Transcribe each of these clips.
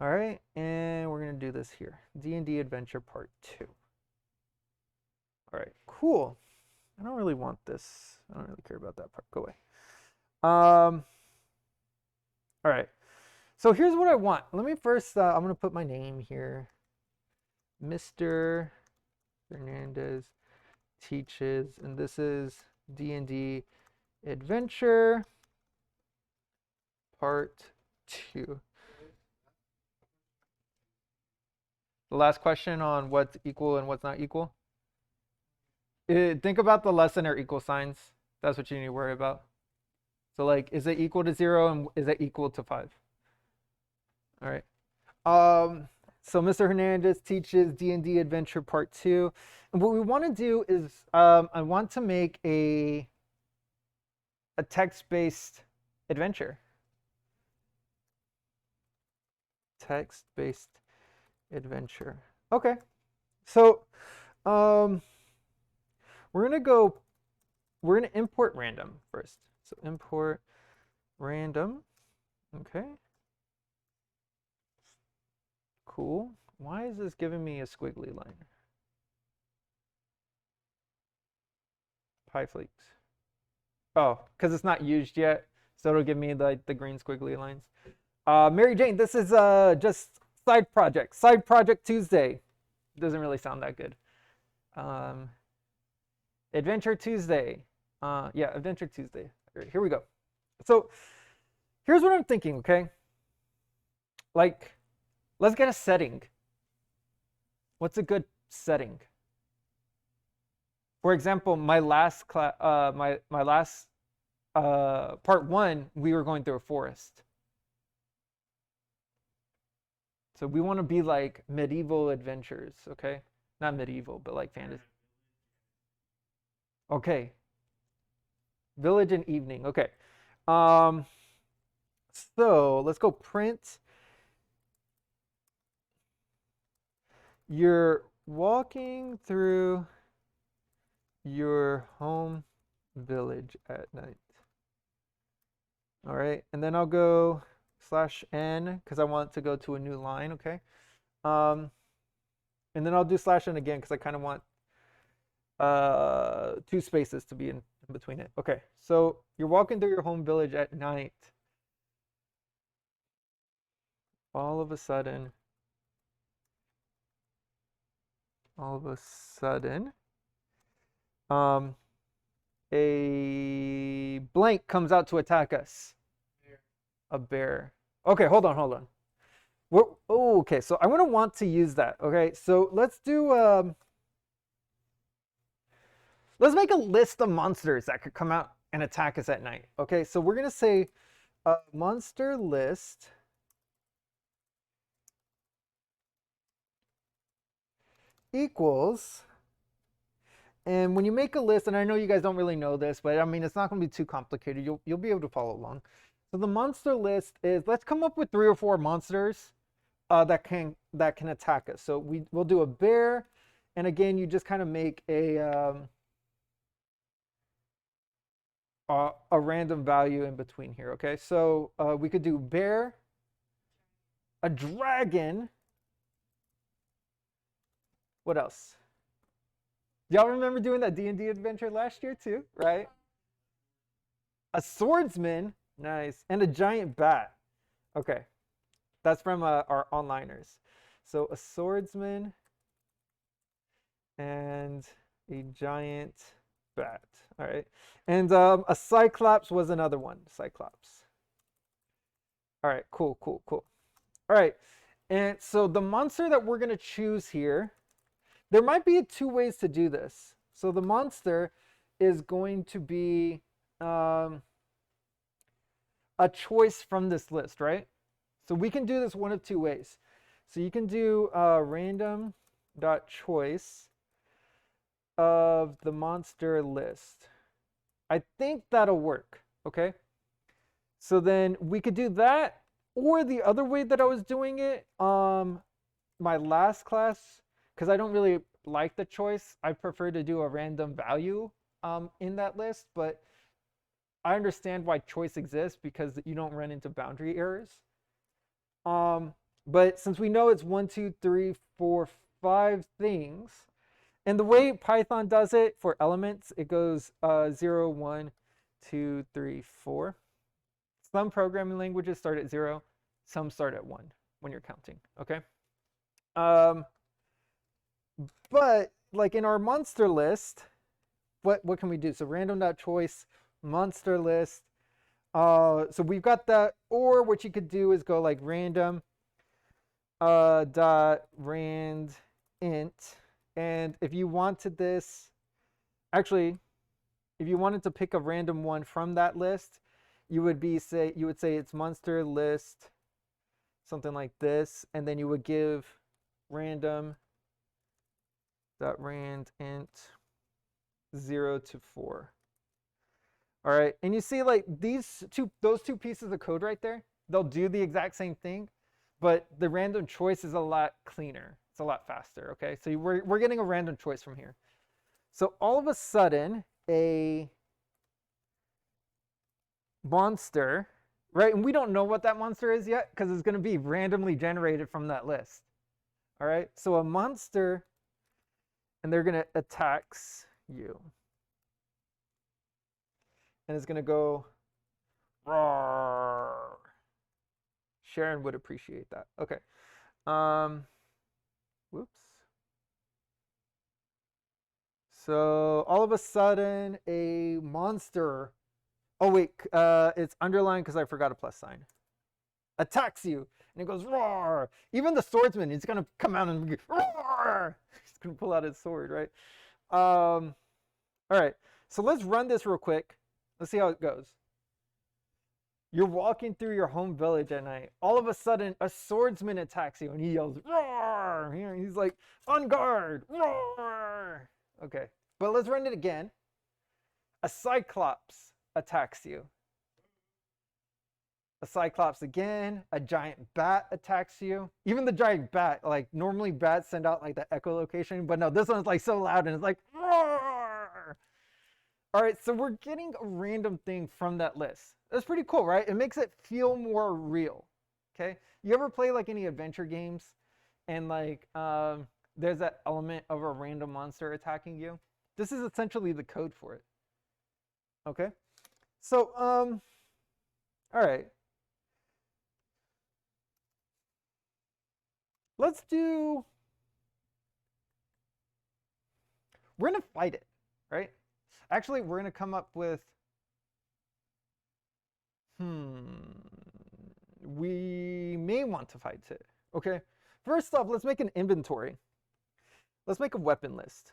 All right, and we're gonna do this here. D&D Adventure Part 2. All right, cool. I don't really want this. I don't really care about that part. Go away. All right. So here's what I want. Let me first, I'm gonna put my name here. Mr. Hernandez teaches, and this is D&D Adventure Part 2. The last question on what's equal and what's not equal. Think about the less than or equal signs. That's what you need to worry about. So like, is it equal to 0 and is it equal to 5? All right. So Mr. Hernandez teaches D&D Adventure Part 2. And what we want to do is I want to make a text-based adventure. Text-based adventure. Okay. So we're gonna import random first. So import random. Okay. Cool. Why is this giving me a squiggly line? PyFleets. Oh, because it's not used yet. So it'll give me like the green squiggly lines. Mary Jane, this is just side project. Side project Tuesday. Doesn't really sound that good. Adventure Tuesday. Yeah, Adventure Tuesday. Here we go. So here's what I'm thinking, okay? Like, let's get a setting. What's a good setting? For example, my last class, my last part 1, we were going through a forest. So we want to be like medieval adventures, okay? Not medieval, but like fantasy. Okay. Village and evening. Okay. So let's go print. You're walking through your home village at night. All right, and then I'll go /n because I want to go to a new line, okay? And then I'll do /n again because I kind of want 2 spaces to be in between it. Okay, so you're walking through your home village at night. All of a sudden, um, a blank comes out to attack us. A bear. Okay, hold on. Oh, okay, so I'm gonna want to use that. Okay, so let's do let's make a list of monsters that could come out and attack us at night. Okay, so we're gonna say monster list equals, and when you make a list, and I know you guys don't really know this, but I mean it's not gonna be too complicated. You'll be able to follow along. So the monster list is, let's come up with 3 or 4 monsters that can attack us. So we'll do a bear, and again you just kind of make a random value in between here. Okay, so we could do bear, a dragon. What else? Y'all remember doing that D&D adventure last year too, right? A swordsman, nice, and a giant bat. Okay, that's from our onliners. So a swordsman and a giant bat. All right, and a cyclops was another one. Cyclops. All right, cool. All right, and so the monster that we're gonna choose here, there might be 2 ways to do this. So the monster is going to be a choice from this list, right? So we can do this one of 2 ways. So you can do random.choice of the monster list. I think that'll work, okay? So then we could do that, or the other way that I was doing it my last class, because I don't really like the choice. I prefer to do a random value in that list, but I understand why choice exists because you don't run into boundary errors. But since we know it's 1, 2, 3, 4, 5 things, and the way Python does it for elements, it goes 0, 1, 2, 3, 4. Some programming languages start at 0, some start at 1 when you're counting, okay? Um, but like in our monster list, what can we do? So random.choice, monster list. So we've got that, or what you could do is go like random dot rand int. And if you wanted this, actually, if you wanted to pick a random one from that list, you would say it's monster list, something like this, and then you would give random dot rand int 0 to 4. All right, and you see like those two pieces of code right there, they'll do the exact same thing, but the random choice is a lot cleaner. It's a lot faster, okay? So we're getting a random choice from here. So all of a sudden, a monster, right? And we don't know what that monster is yet because it's going to be randomly generated from that list. All right, so a monster, and they're going to attacks you. And it's going to go, roar. Sharon would appreciate that. Okay. Whoops. So all of a sudden, a monster. Oh wait, it's underlined because I forgot a plus sign. Attacks you, and it goes roar. Even the swordsman is gonna come out and roar. He's gonna pull out his sword, right? All right. So let's run this real quick. Let's see how it goes. You're walking through your home village at night. All of a sudden, a swordsman attacks you, and he yells roar. He's like, on guard, roar. Okay, but let's run it again. A cyclops attacks you. A cyclops again. A giant bat attacks you. Even the giant bat, like normally bats send out like the echolocation, but no, this one's like so loud and it's like roar. All right, so we're getting a random thing from that list. That's pretty cool, right? It makes it feel more real. Okay, you ever play like any adventure games, and like there's that element of a random monster attacking you? This is essentially the code for it. Okay, so all right, let's do. We're gonna fight it, right? Actually, we're gonna come up with. We may want to fight it. Okay. First off, let's make an inventory. Let's make a weapon list.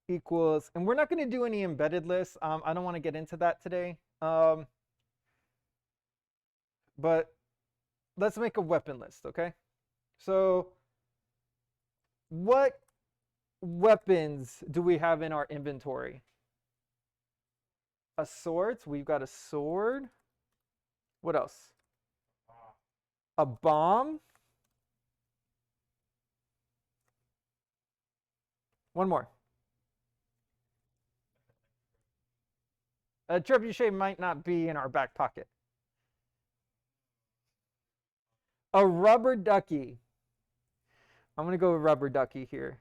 Equals, and we're not going to do any embedded lists. I don't want to get into that today. But let's make a weapon list, okay? So what weapons do we have in our inventory? A sword. So we've got a sword. What else? A bomb. One more. A trebuchet might not be in our back pocket. A rubber ducky. I'm going to go with rubber ducky here.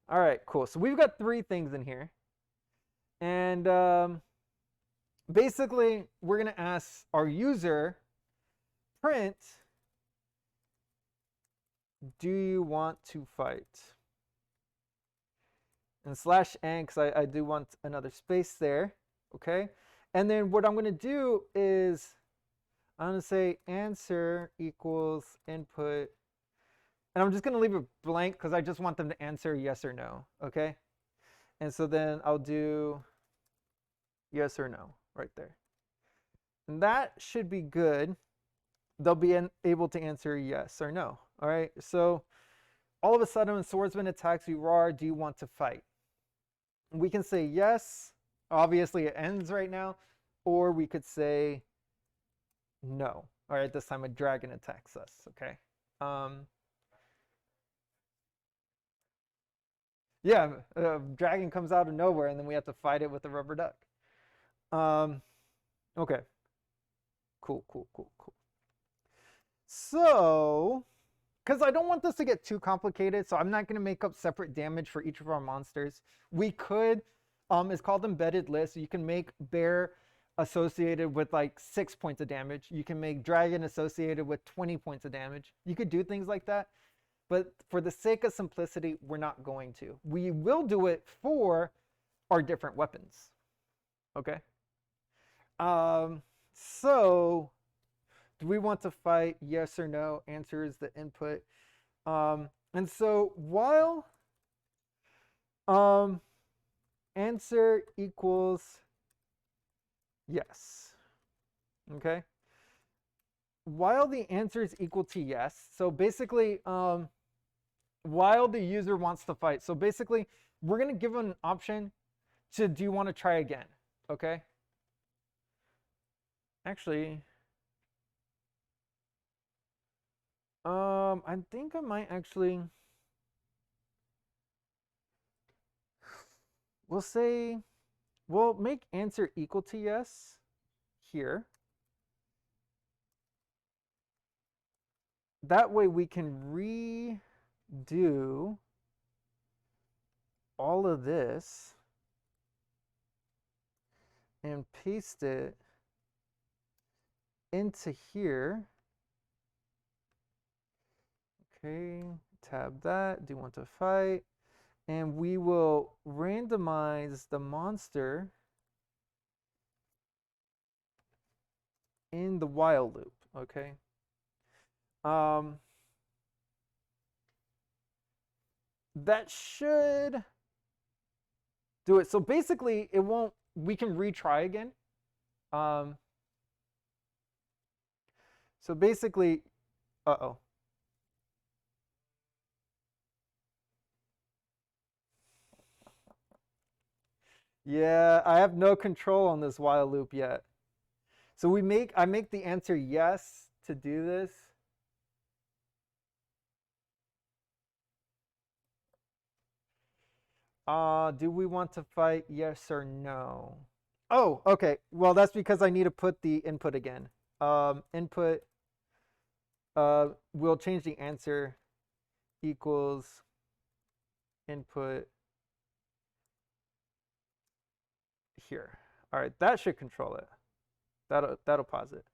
All right, cool. So we've got 3 things in here. And basically, we're going to ask our user, print, do you want to fight? And /n, because I do want another space there. Okay. And then what I'm going to do is I'm going to say answer equals input. And I'm just going to leave it blank because I just want them to answer yes or no. Okay. And so then I'll do yes or no right there. And that should be good. They'll be able to answer yes or no. All right. So all of a sudden, when swordsman attacks you, roar, do you want to fight? And we can say yes. Obviously, it ends right now. Or we could say no. All right. This time a dragon attacks us. Okay. Yeah, a dragon comes out of nowhere, and then we have to fight it with a rubber duck. Okay. Cool, cool, cool, cool. So, because I don't want this to get too complicated, so I'm not going to make up separate damage for each of our monsters. We could, it's called embedded list. So you can make bear associated with like 6 points of damage. You can make dragon associated with 20 points of damage. You could do things like that. But for the sake of simplicity, we're not going to. We will do it for our different weapons. Okay? So do we want to fight? Yes or no? Answer is the input. And so while um, answer equals yes, okay? While the answer is equal to yes, so basically, while the user wants to fight, so basically, we're gonna give them an option to do you want to try again, okay? Actually, I think I might actually. We'll say we'll make answer equal to yes here. That way we can redo all of this and paste it into here. Okay, tab that, do want to fight. And we will randomize the monster in the while loop, okay? That should do it. So basically, it won't, we can retry again. So basically, uh-oh. Yeah, I have no control on this while loop yet. So I make the answer yes to do this. Do we want to fight yes or no? Oh, okay. Well, that's because I need to put the input again. Input, we'll change the answer equals input here. All right, that should control it. That'll pause it.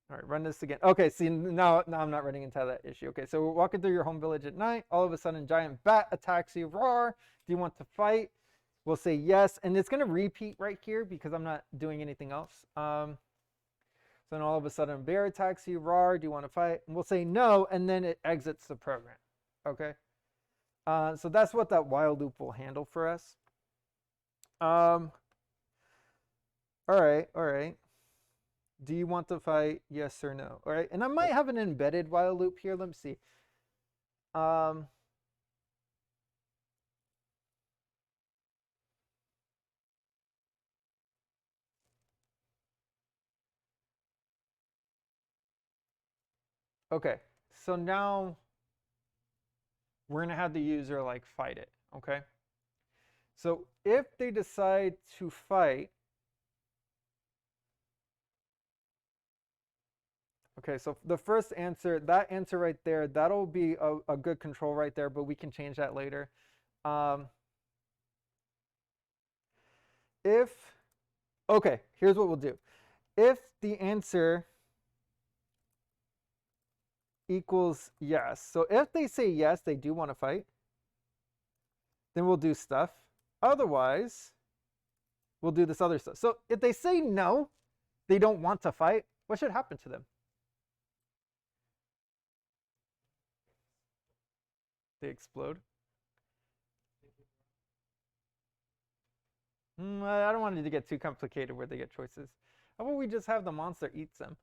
All right, run this again. Okay, see, now I'm not running into that issue. Okay, so we're walking through your home village at night. All of a sudden, giant bat attacks you. Roar. Do you want to fight? We'll say yes, and it's going to repeat right here because I'm not doing anything else. So then all of a sudden, bear attacks you. Roar. Do you want to fight? And we'll say no, and then it exits the program. Okay. So that's what that while loop will handle for us. All right, all right. Do you want to fight? Yes or no? All right, and I might have an embedded while loop here. Let me see. Okay, so now we're gonna have the user like fight it. Okay. So if they decide to fight, okay, so the first answer, that answer right there, that'll be a good control right there, but we can change that later. If, okay, here's what we'll do. If the answer equals yes, so if they say yes, they do want to fight, then we'll do stuff. Otherwise, we'll do this other stuff. So if they say no, they don't want to fight, what should happen to them? They explode. I don't want it to get too complicated where they get choices. How about we just have the monster eats them?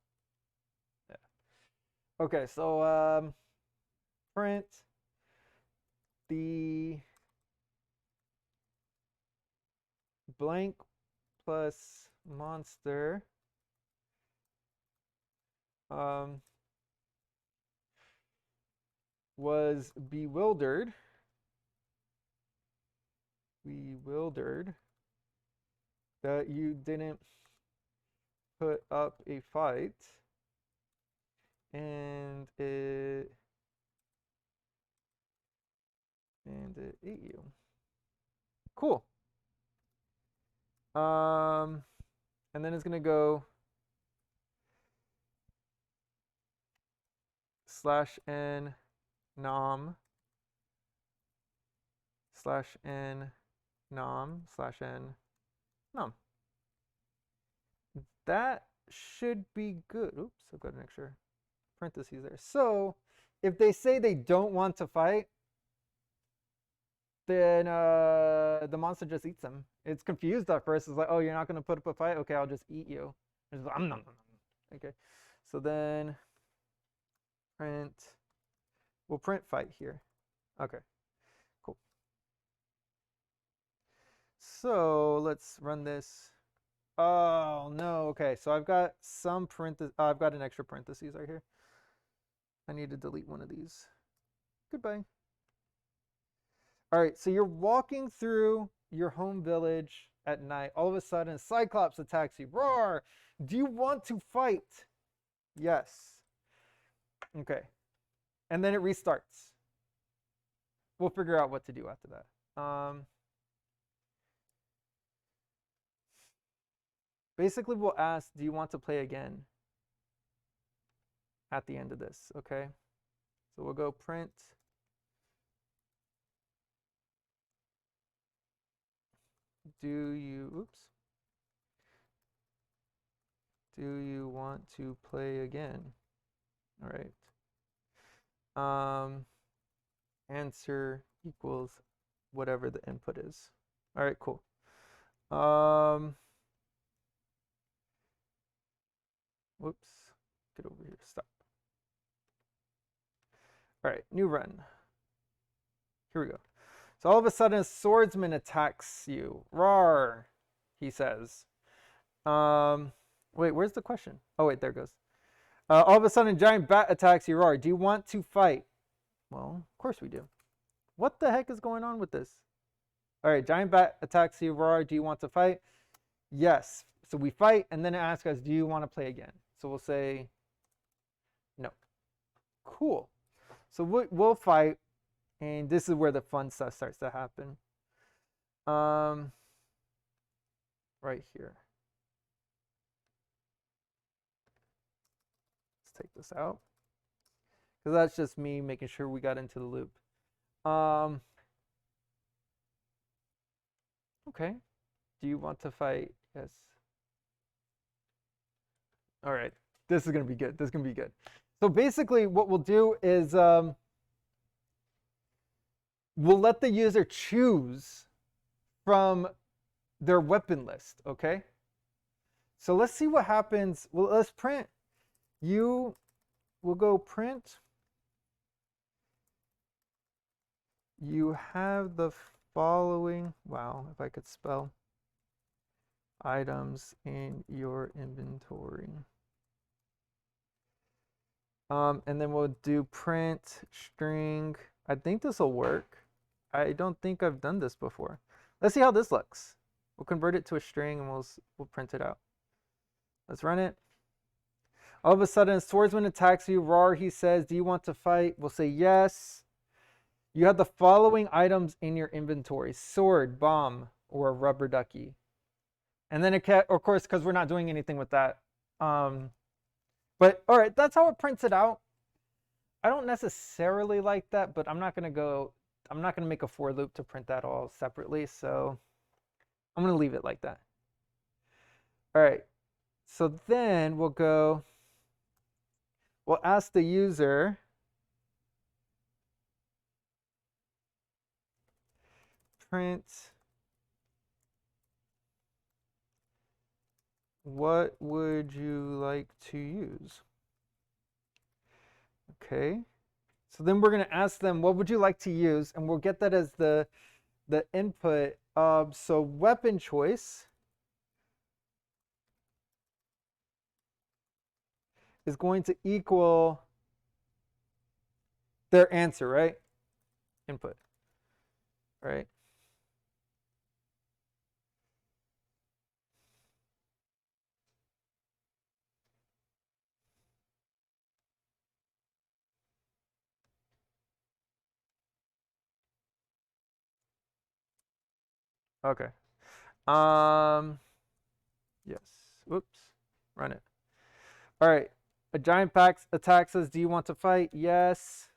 Yeah. Okay, so print the blank plus monster was bewildered that you didn't put up a fight and it ate you. Cool. And then it's gonna go /n nom /n nom /n nom. That should be good. Oops, I've got an extra parentheses there. So if they say they don't want to fight, then the monster just eats them. It's confused at first. It's like, oh, you're not going to put up a fight? Okay, I'll just eat you. It's like, okay. So then print, we'll print fight here. Okay, cool. So let's run this. Oh, no. Okay, so I've got some I've got an extra parentheses right here. I need to delete one of these. Goodbye. All right, so you're walking through your home village at night. All of a sudden, Cyclops attacks you. Roar! Do you want to fight? Yes. Okay. And then it restarts. We'll figure out what to do after that. Basically, we'll ask, do you want to play again at the end of this? Okay. So we'll go print. Do you want to play again? All right. Answer equals whatever the input is. All right, cool. Whoops. Get over here. Stop. All right, new run. Here we go. So all of a sudden, a swordsman attacks you. Roar, he says. Wait, where's the question? Oh, wait, there it goes. All of a sudden, a giant bat attacks you. Roar, do you want to fight? Well, of course we do. What the heck is going on with this? All right, giant bat attacks you. Roar, do you want to fight? Yes. So we fight, and then it asks us, do you want to play again? So we'll say no. Cool. So we'll fight, and this is where the fun stuff starts to happen. Right here. Let's take this out, because that's just me making sure we got into the loop. Okay. Do you want to fight? Yes. All right. This is going to be good. This is going to be good. So basically what we'll do is we'll let the user choose from their weapon list, okay? So let's see what happens. Well, let's print. We'll go print. You have the following. Wow, if I could spell. Items in your inventory. And then we'll do print string. I think this will work. I don't think I've done this before. Let's see how this looks. We'll convert it to a string and we'll print it out. Let's run it. All of a sudden, a swordsman attacks you. Roar, he says, do you want to fight? We'll say yes. You have the following items in your inventory: sword, bomb, or a rubber ducky. And then it can, of course, because we're not doing anything with that. But all right, that's how it prints it out. I don't necessarily like that, but I'm not gonna make a for loop to print that all separately. So I'm gonna leave it like that. All right. So then we'll ask the user, print what would you like to use? Okay. So then we're going to ask them, what would you like to use? And we'll get that as the input. So weapon choice is going to equal their answer, right? Input, right? Okay. Yes. Whoops. Run it. All right. A giant pack attacks us. Do you want to fight? Yes.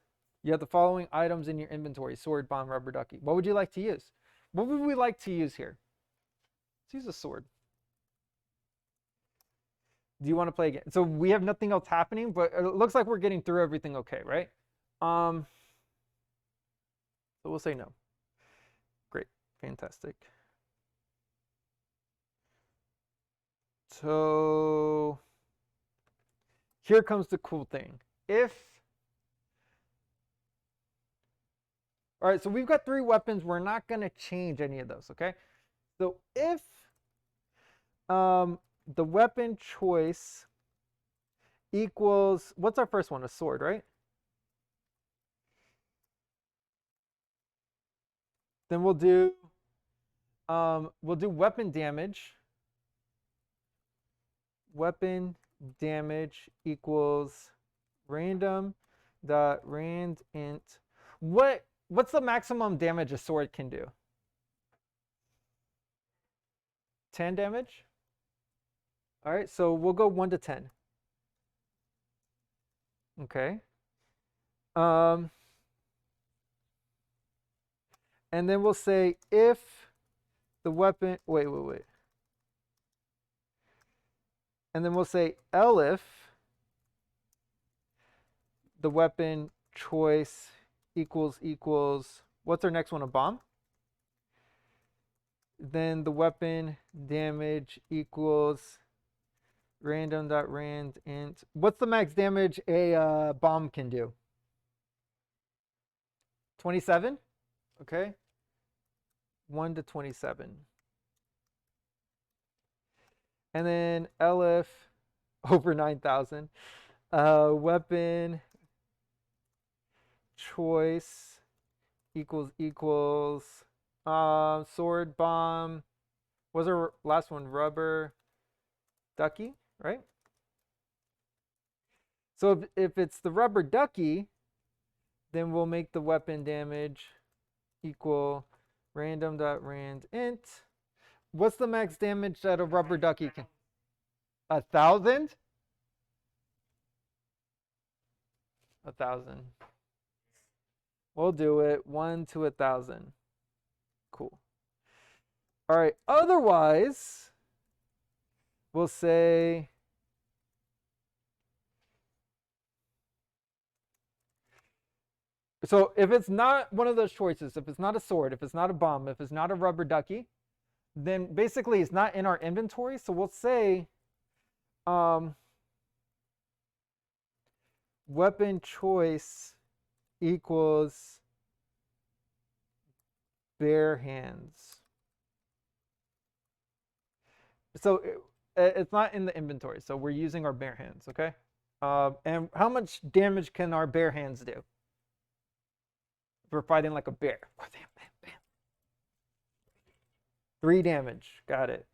You have the following items in your inventory: sword, bomb, rubber ducky. What would you like to use? What would we like to use here? Let's use a sword. Do you want to play again? So we have nothing else happening, but it looks like we're getting through everything okay, right? So we'll say no. Great. Fantastic. So here comes the cool thing. All right, so we've got 3 weapons. We're not going to change any of those, okay? So if the weapon choice equals, what's our first one? A sword, right? Then we'll do weapon damage. Weapon damage equals random dot rand int. What's the maximum damage a sword can do? 10 damage? All right, so we'll go 1 to 10. Okay. And then we'll say if the weapon, wait. And then we'll say elif the weapon choice equals, what's our next one, a bomb? Then the weapon damage equals random.rand int. What's the max damage a bomb can do? 27? Okay. 1 to 27. And then elif over 9,000. Weapon choice equals sword, bomb. What was our last one? Rubber ducky, right? So if it's the rubber ducky, then we'll make the weapon damage equal random.rand int. What's the max damage that a rubber ducky can? 1,000? 1,000. We'll do it. 1 to 1,000. Cool. All right. Otherwise, we'll say so if it's not one of those choices, if it's not a sword, if it's not a bomb, if it's not a rubber ducky, then basically it's not in our inventory. So we'll say weapon choice equals bare hands. So it's not in the inventory. So we're using our bare hands, okay? And how much damage can our bare hands do? If we're fighting like a bear. 3 damage. Got it.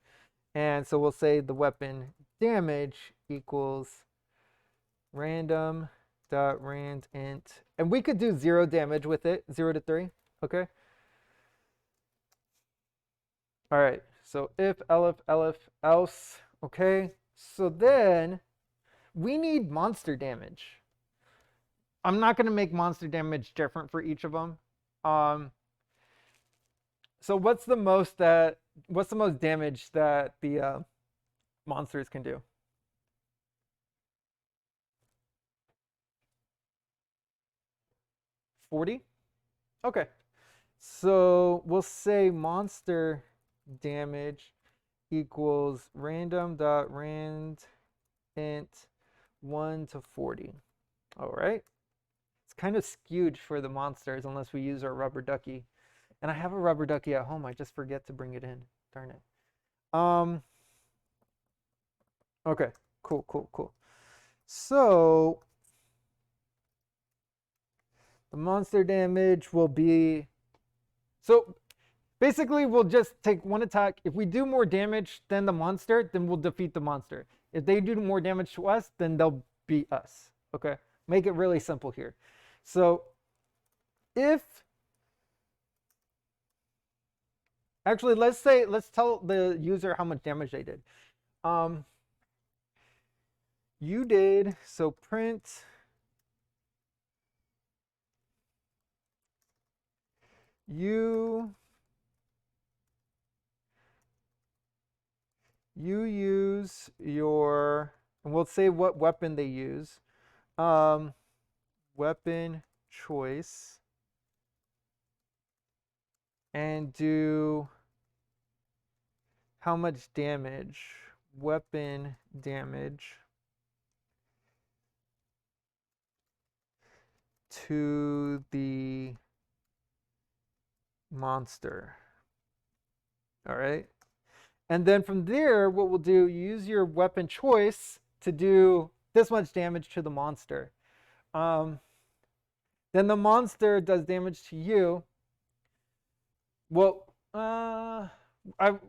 And so we'll say the weapon damage equals random dot rand int. And we could do 0 damage with it. 0 to 3. Okay. All right. So if elif else. Okay. So then we need monster damage. I'm not going to make monster damage different for each of them. So what's the most damage that the monsters can do? 40? Okay. So we'll say monster damage equals random.rand int 1 to 40. All right. It's kind of skewed for the monsters unless we use our rubber ducky. And I have a rubber ducky at home. I just forget to bring it in. Darn it. Okay. Cool. So the monster damage will be, so basically we'll just take 1 attack. If we do more damage than the monster, then we'll defeat the monster. If they do more damage to us, then they'll beat us. Okay. Make it really simple here. So if Actually, let's tell the user how much damage they did. Um, you did, so print you use your, and we'll say what weapon they use. Um, weapon choice, and do how much damage, weapon damage to the monster. All right. And then from there, what we'll do, use your weapon choice to do this much damage to the monster. Then the monster does damage to you. Well,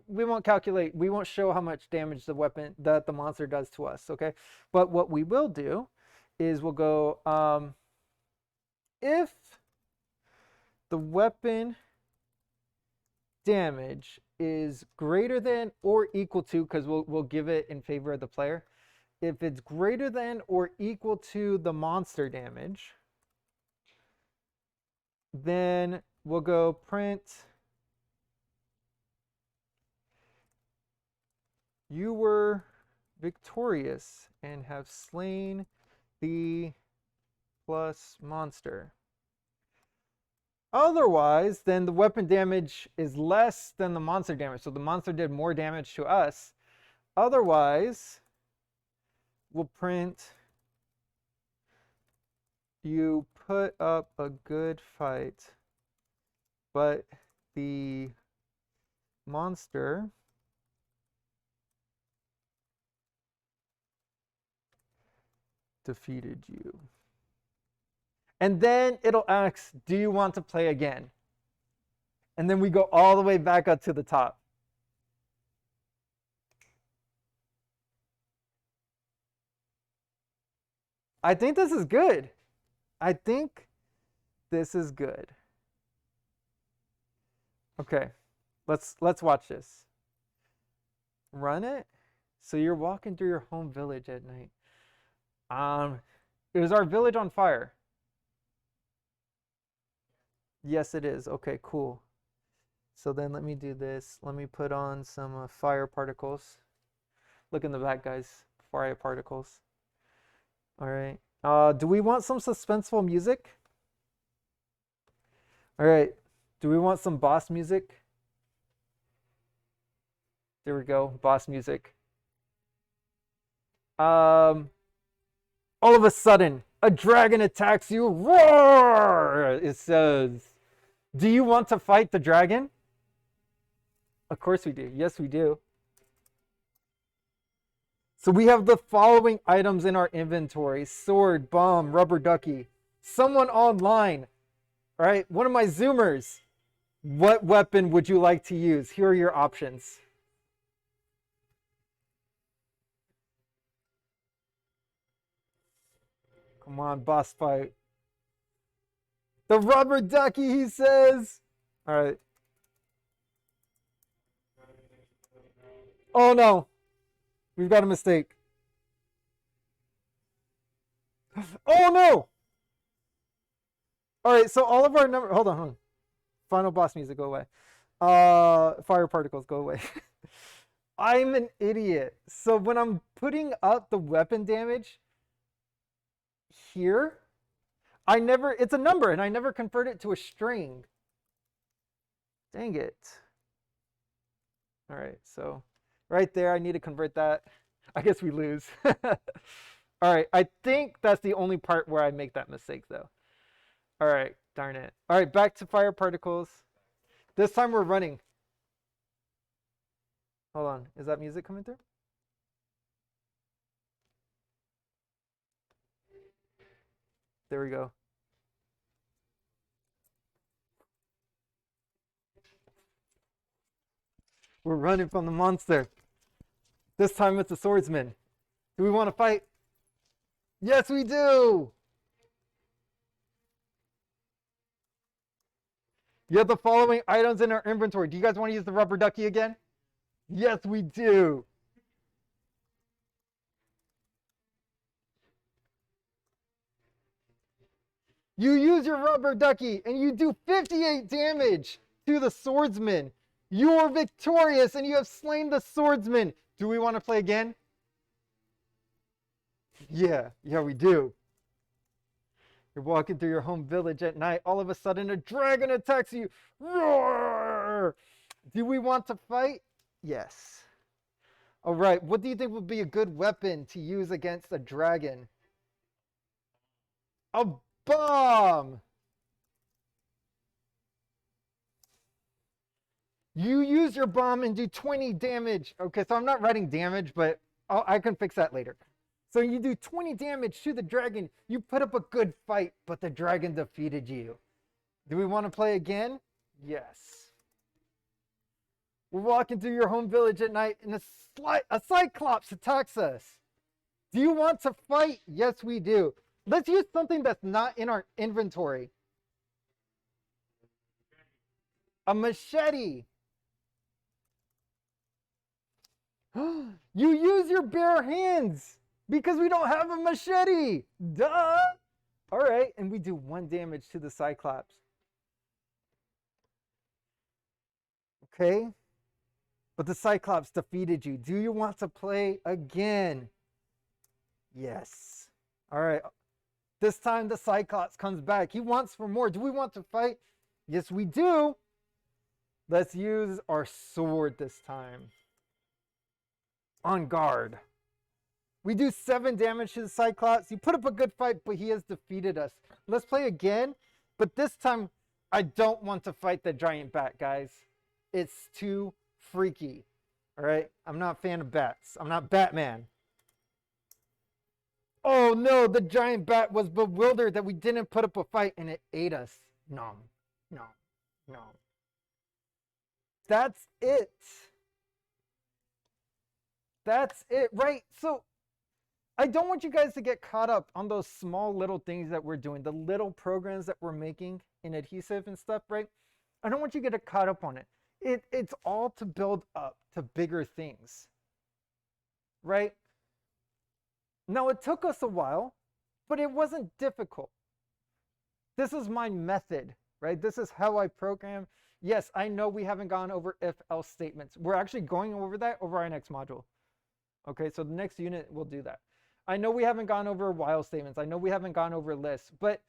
we won't calculate. We won't show how much damage the weapon that the monster does to us. Okay. But what we will do is we'll go, if the weapon damage is greater than or equal to, because we'll give it in favor of the player. If it's greater than or equal to the monster damage, then we'll go print you were victorious and have slain the plus monster. Otherwise, then the weapon damage is less than the monster damage. So the monster did more damage to us. Otherwise, we'll print you put up a good fight, but the monster defeated you. And then it'll ask, do you want to play again? And then we go all the way back up to the top. I think this is good. I think this is good. Okay, let's watch this. Run it. So you're walking through your home village at night. Is our village on fire? Yes, it is. Okay, cool. So then let me do this. Let me put on some fire particles. Look in the back, guys. Fire particles. All right. Do we want some suspenseful music? All right. Do we want some boss music? There we go. Boss music. All of a sudden, a dragon attacks you. Roar! It says, do you want to fight the dragon? Of course we do. Yes, we do. So we have the following items in our inventory: sword, bomb, rubber ducky. Someone online, all right? One of my Zoomers. What weapon would you like to use? Here are your options. Come on, boss fight. The rubber ducky, he says. All right. Oh no. We've got a mistake. Oh no! All right, so all of our number. Hold on. Final boss music, go away. Fire particles, go away. I'm an idiot. So when I'm putting up the weapon damage here, it's a number and I never convert it to a string. Dang it. All right, so right there, I need to convert that. I guess we lose. All right, I think that's the only part where I make that mistake though. All right, darn it. All right, back to fire particles. This time we're running. Hold on, is that music coming through? There we go. We're running from the monster. This time it's a swordsman. Do we want to fight? Yes, we do. You have the following items in our inventory. Do you guys want to use the rubber ducky again? Yes, we do. You use your rubber ducky and you do 58 damage to the swordsman. You're victorious and you have slain the swordsman. Do we want to play again? Yeah, we do. You're walking through your home village at night. All of a sudden, a dragon attacks you. Roar! Do we want to fight? Yes. All right, what do you think would be a good weapon to use against a dragon? A bomb! You use your bomb and do 20 damage. Okay, so I'm not writing damage, but I can fix that later. So you do 20 damage to the dragon. You put up a good fight, but the dragon defeated you. Do we want to play again? Yes. We're walking through your home village at night and a cyclops attacks us. Do you want to fight? Yes, we do. Let's use something that's not in our inventory. A machete. You use your bare hands because we don't have a machete. Duh. All right, and we do 1 damage to the cyclops. Okay. But the cyclops defeated you. Do you want to play again? Yes. All right. This time the cyclops comes back. He wants for more. Do we want to fight? Yes, we do. Let's use our sword this time. On guard. We do 7 damage to the cyclops. He put up a good fight, but he has defeated us. Let's play again. But this time, I don't want to fight the giant bat, guys. It's too freaky. All right? I'm not a fan of bats. I'm not Batman. Oh no, the giant bat was bewildered that we didn't put up a fight and it ate us. Nom, nom, nom. That's it. That's it, right? So I don't want you guys to get caught up on those small little things that we're doing, the little programs that we're making in adhesive and stuff, right? I don't want you to get caught up on it. It's all to build up to bigger things, right? Now, it took us a while, but it wasn't difficult. This is my method, right? This is how I program. Yes, I know we haven't gone over if-else statements. We're actually going over that over our next module. Okay, so the next unit will do that. I know we haven't gone over while statements. I know we haven't gone over lists, but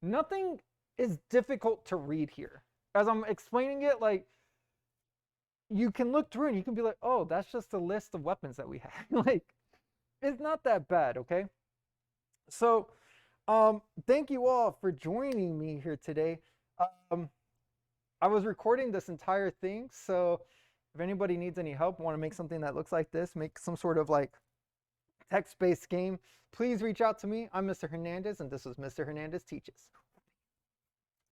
nothing is difficult to read here. As I'm explaining it, like, you can look through and you can be like, oh, that's just a list of weapons that we have. Like, it's not that bad, okay? So, thank you all for joining me here today. I was recording this entire thing, so if anybody needs any help, want to make something that looks like this, make some sort of like text-based game, please reach out to me. I'm Mr. Hernandez, and this was Mr. Hernandez Teaches.